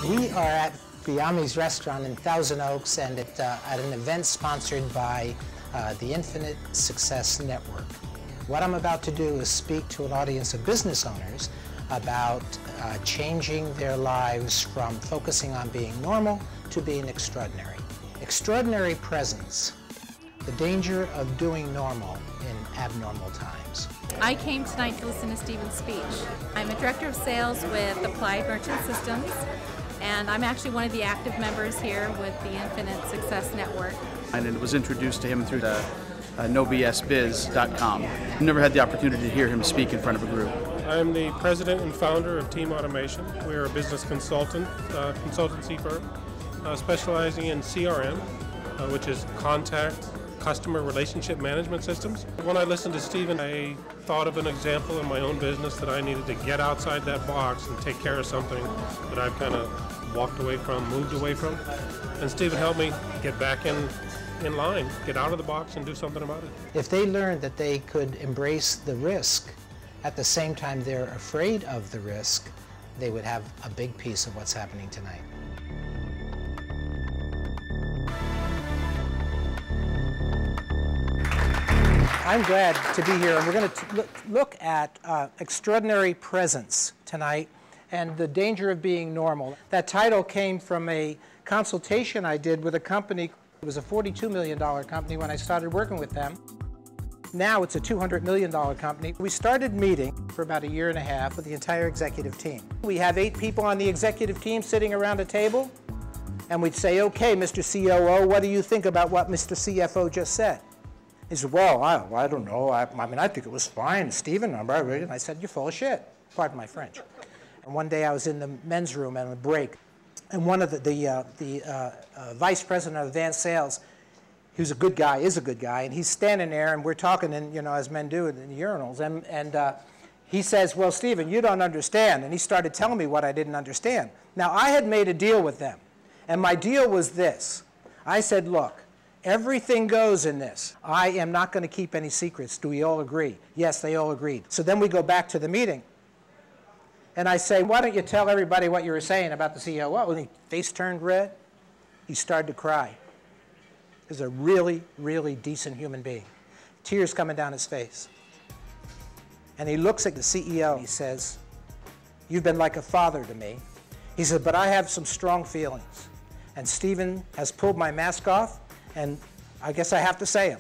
We are at Fiamme's restaurant in Thousand Oaks and at an event sponsored by the Infinite Success Network. What I'm about to do is speak to an audience of business owners about changing their lives from focusing on being normal to being extraordinary. Extraordinary presence, the danger of doing normal in abnormal times. I came tonight to listen to Stephen's speech. I'm a director of sales with Applied Merchant Systems, and I'm actually one of the active members here with the Infinite Success Network. And it was introduced to him through the nobsbiz.com. Never had the opportunity to hear him speak in front of a group. I'm the president and founder of Team Automation. We're a business consultancy firm specializing in CRM, which is customer relationship management systems. When I listened to Stephen, I thought of an example in my own business that I needed to get outside that box and take care of something that I've kind of walked away from, moved away from. And Stephen helped me get back in line, get out of the box and do something about it. If they learned that they could embrace the risk at the same time they're afraid of the risk, they would have a big piece of what's happening tonight. I'm glad to be here, and we're going to look at extraordinary presence tonight and the danger of being normal. That title came from a consultation I did with a company. It was a $42 million company when I started working with them. Now it's a $200 million company. We started meeting for about 1.5 years with the entire executive team. We have 8 people on the executive team sitting around a table, and we'd say, okay, Mr. COO, what do you think about what Mr. CFO just said? He said, well, I don't know. I mean, I think it was fine. Stephen, and I said, you're full of shit. Pardon my French. And one day I was in the men's room at a break, and one of the vice president of advanced sales, he was a good guy, is a good guy, and he's standing there, and we're talking, and as men do in the urinals, and he says, well, Stephen, you don't understand. And he started telling me what I didn't understand. Now, I had made a deal with them, and my deal was this. I said, look, everything goes in this. I am not going to keep any secrets. Do we all agree? Yes, they all agreed. So then we go back to the meeting. And I say, why don't you tell everybody what you were saying about the COO? And his face turned red. He started to cry. He's a really, really decent human being. Tears coming down his face. And he looks at the CEO. He says, you've been like a father to me. He said, but I have some strong feelings. And Stephen has pulled my mask off. And I guess I have to say them.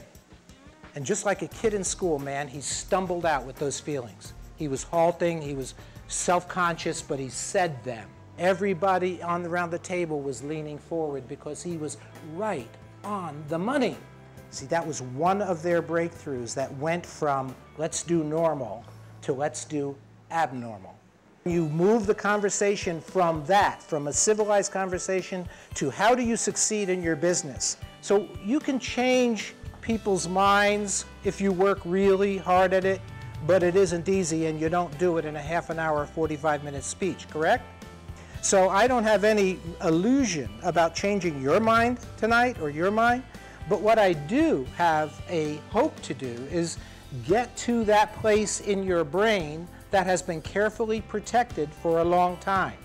And just like a kid in school, man, he stumbled out with those feelings. He was halting, he was self-conscious, but he said them. Everybody around the table was leaning forward because he was right on the money. See, that was one of their breakthroughs that went from let's do normal to let's do abnormal. You move the conversation from that, from a civilized conversation, to how do you succeed in your business? So you can change people's minds if you work really hard at it, but it isn't easy, and you don't do it in a half an hour, 45-minute speech, correct? So I don't have any illusion about changing your mind tonight or your mind, but what I do have a hope to do is get to that place in your brain that has been carefully protected for a long time.